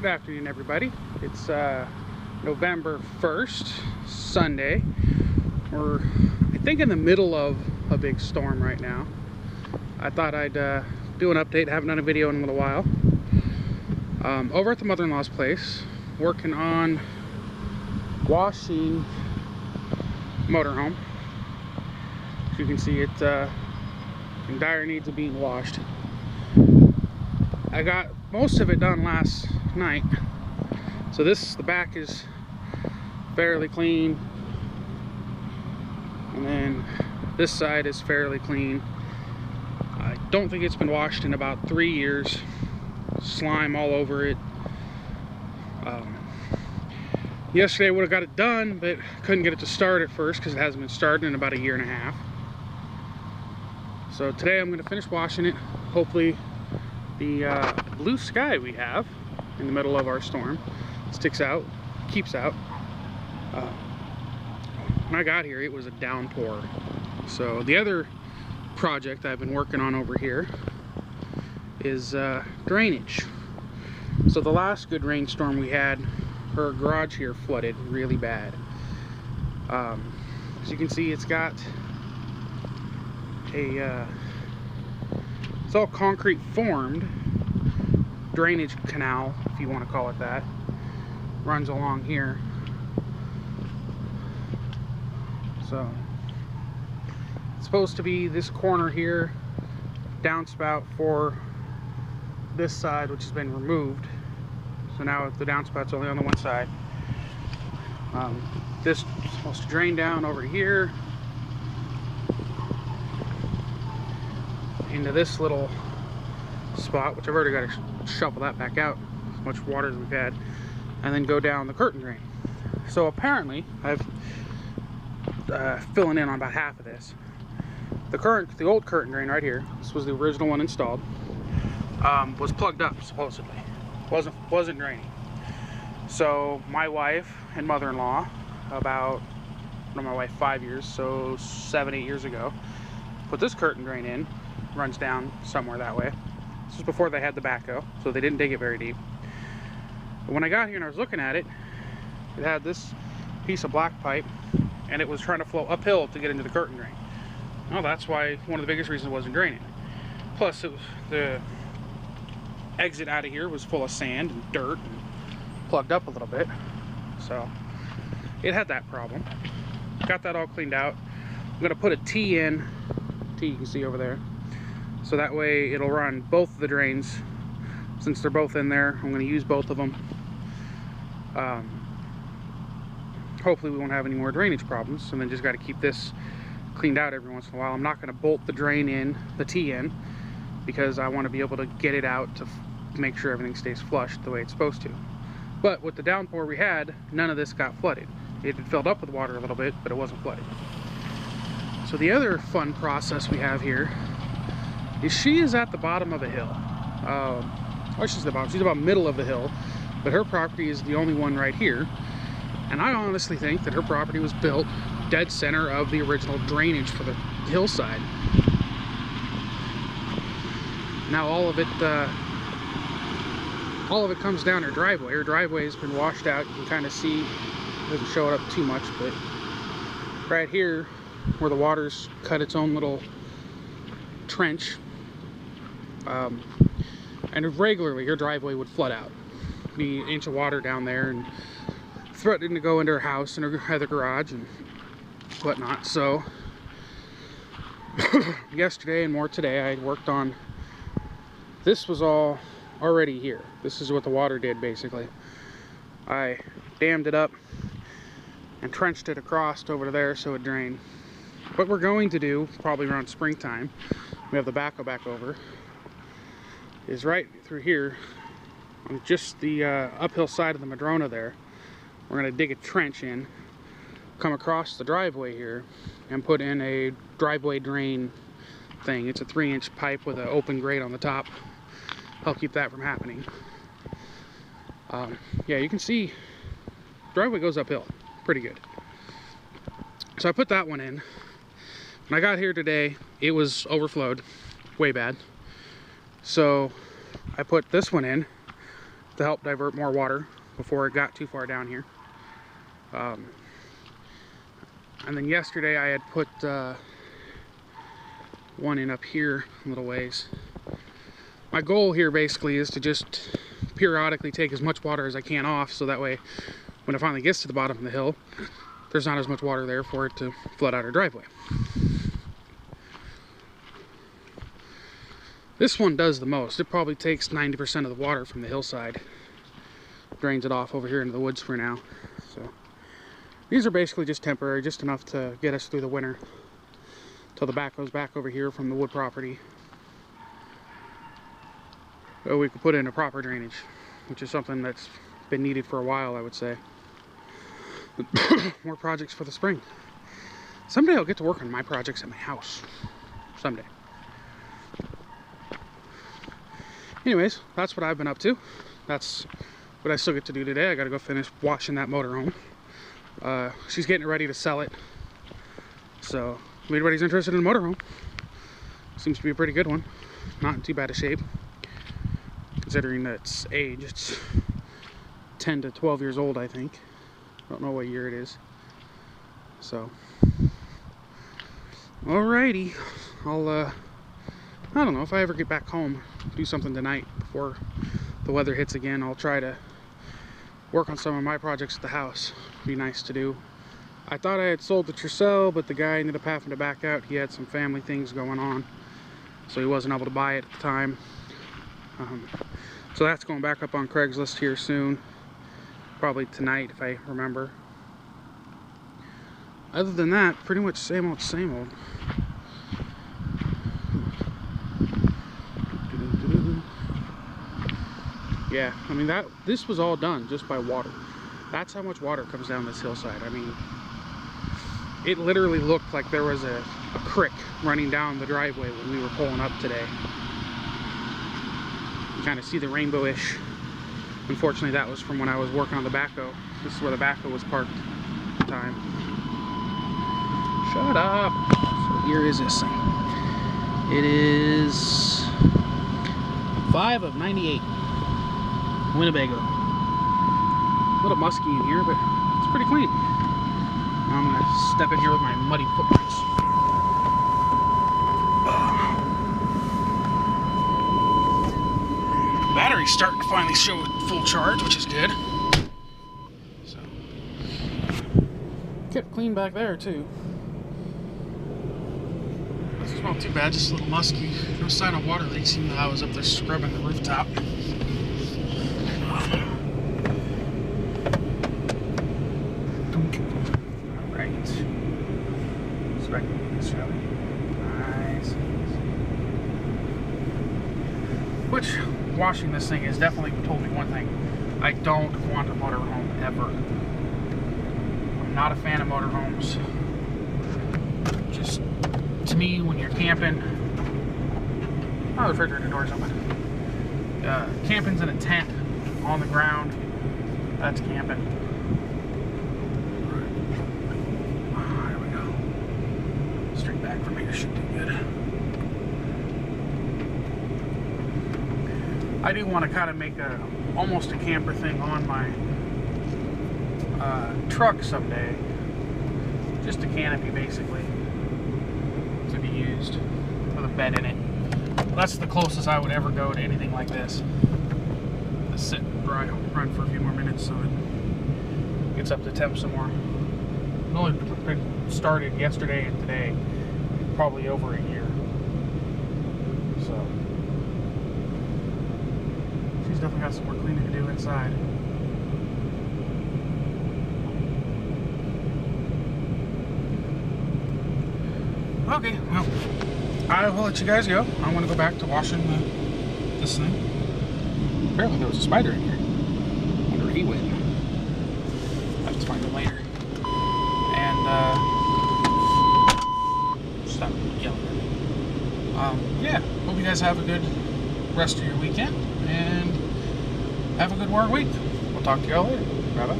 Good afternoon, everybody. It's November 1st, Sunday. We're, I think, in the middle of a big storm right now. I thought I'd do an update. I haven't done a video in a little while. Over at the mother-in-law's place, working on washing motorhome. As you can see, it's in dire needs of being washed. I got most of it done last night, so the back is fairly clean, and then this side is fairly clean. I don't think it's been washed in about 3 years. Slime all over it. Yesterday I would have got it done, but couldn't get it to start at first because it hasn't been started in about a year and a half. So today I'm going to finish washing it. Hopefully the blue sky we have in the middle of our storm sticks out, keeps out. When I got here, it was a downpour. So the other project I've been working on over here is drainage. So the last good rainstorm we had, her garage here flooded really bad. As you can see, it's got a it's all concrete formed drainage canal, if you want to call it that, runs along here. So it's supposed to be this corner here, downspout for this side, which has been removed. So now the downspout's only on the one side. This is supposed to drain down over here into this little spot, which I've already got to shovel that back out, as much water as we've had, and then go down the curtain drain. So apparently I've filling in on about half of this. The old curtain drain right here, this was the original one installed, was plugged up supposedly. Wasn't draining. So my wife and mother-in-law, about, my wife 5 years, so 7-8 years ago, put this curtain drain in. Runs down somewhere that way. This was before they had the backhoe, so they didn't dig it very deep. But when I got here and I was looking at it, it had this piece of black pipe, and it was trying to flow uphill to get into the curtain drain. Well, that's why one of the biggest reasons it wasn't draining. Plus, the exit out of here was full of sand and dirt and plugged up a little bit, so it had that problem. Got that all cleaned out. I'm gonna put a T in. T you can see over there. So that way it'll run both of the drains. Since they're both in there, I'm going to use both of them. Hopefully we won't have any more drainage problems, and then just got to keep this cleaned out every once in a while. I'm not going to bolt the drain in, the T in, because I want to be able to get it out to make sure everything stays flushed the way it's supposed to. But with the downpour we had, none of this got flooded. It had filled up with water a little bit, but it wasn't flooded. So the other fun process we have here is she is at the bottom of a hill. Well, she's at the bottom. She's about middle of the hill, but her property is the only one right here. And I honestly think that her property was built dead center of the original drainage for the hillside. Now all of it comes down her driveway. Her driveway has been washed out. You can kind of see, it doesn't show it up too much, but right here where the water's cut its own little trench, and regularly her driveway would flood out. Be an inch of water down there and threatening to go into her house and her other garage and whatnot. So yesterday and more today I worked on, this was all already here. This is what the water did basically. I dammed it up and trenched it across over there so it drained. What we're going to do, probably around springtime, we have the backhoe back over, is right through here, on just the uphill side of the Madrona there, we're going to dig a trench in, come across the driveway here, and put in a driveway drain thing. It's a 3-inch pipe with an open grate on the top. Help keep that from happening. Yeah, you can see driveway goes uphill pretty good. So I put that one in. When I got here today, it was overflowed, way bad. So I put this one in, to help divert more water before it got too far down here. And then yesterday I had put one in up here a little ways. My goal here basically is to just periodically take as much water as I can off, so that way when it finally gets to the bottom of the hill, there's not as much water there for it to flood out our driveway. This one does the most. It probably takes 90% of the water from the hillside, drains it off over here into the woods for now. So these are basically just temporary, just enough to get us through the winter till the backhoe's back over here from the wood property. So we could put in a proper drainage, which is something that's been needed for a while, I would say. More projects for the spring. Someday I'll get to work on my projects at my house. Someday. Anyways, that's what I've been up to. That's what I still get to do today. I gotta go finish washing that motorhome. She's getting ready to sell it. So, if anybody's interested in a motorhome, seems to be a pretty good one. Not in too bad a shape, considering its age. It's 10 to 12 years old, I think. Don't know what year it is. So, alrighty. I don't know if I ever get back home, do something tonight before the weather hits again. I'll try to work on some of my projects at the house. Be nice to do. I thought I had sold the Tercel, but the guy ended up having to back out. He had some family things going on, so he wasn't able to buy it at the time. So that's going back up on Craigslist here soon. Probably tonight, if I remember. Other than that, pretty much same old, same old. Yeah, I mean, this was all done just by water. That's how much water comes down this hillside. I mean, it literally looked like there was a creek running down the driveway when we were pulling up today. You kind of see the rainbow-ish. Unfortunately, that was from when I was working on the backhoe. This is where the backhoe was parked at the time. Shut up! So here is this thing. It is 5 of 98. Winnebago. A little musky in here, but it's pretty clean. Now I'm gonna step in here with my muddy footprints. Battery's starting to finally show full charge, which is good. So, kept clean back there too. This is not too bad, just a little musky. No sign of water leaks, even though I was up there scrubbing the rooftop. Which, washing this thing has definitely told me one thing. I don't want a motorhome ever. I'm not a fan of motorhomes. Just, to me, when you're camping... Oh, the refrigerator door's open. Camping's in a tent, on the ground. That's camping. There we go. Straight back from here should do good. I do want to kind of make almost a camper thing on my truck someday. Just a canopy, basically, to be used with a bed in it. That's the closest I would ever go to anything like this. Just sit and run for a few more minutes so it gets up to temp some more. It only started yesterday and today, probably over a year. So she's definitely got some more cleaning to do inside. Okay, well, I will let you guys go. I want to go back to washing this thing. Apparently there was a spider in here. I wonder where he went. I'll have to find him later. And, stop yelling at me. Yeah, hope you guys have a good rest of your weekend. And have a good work week. We'll talk to y'all later. Bye-bye.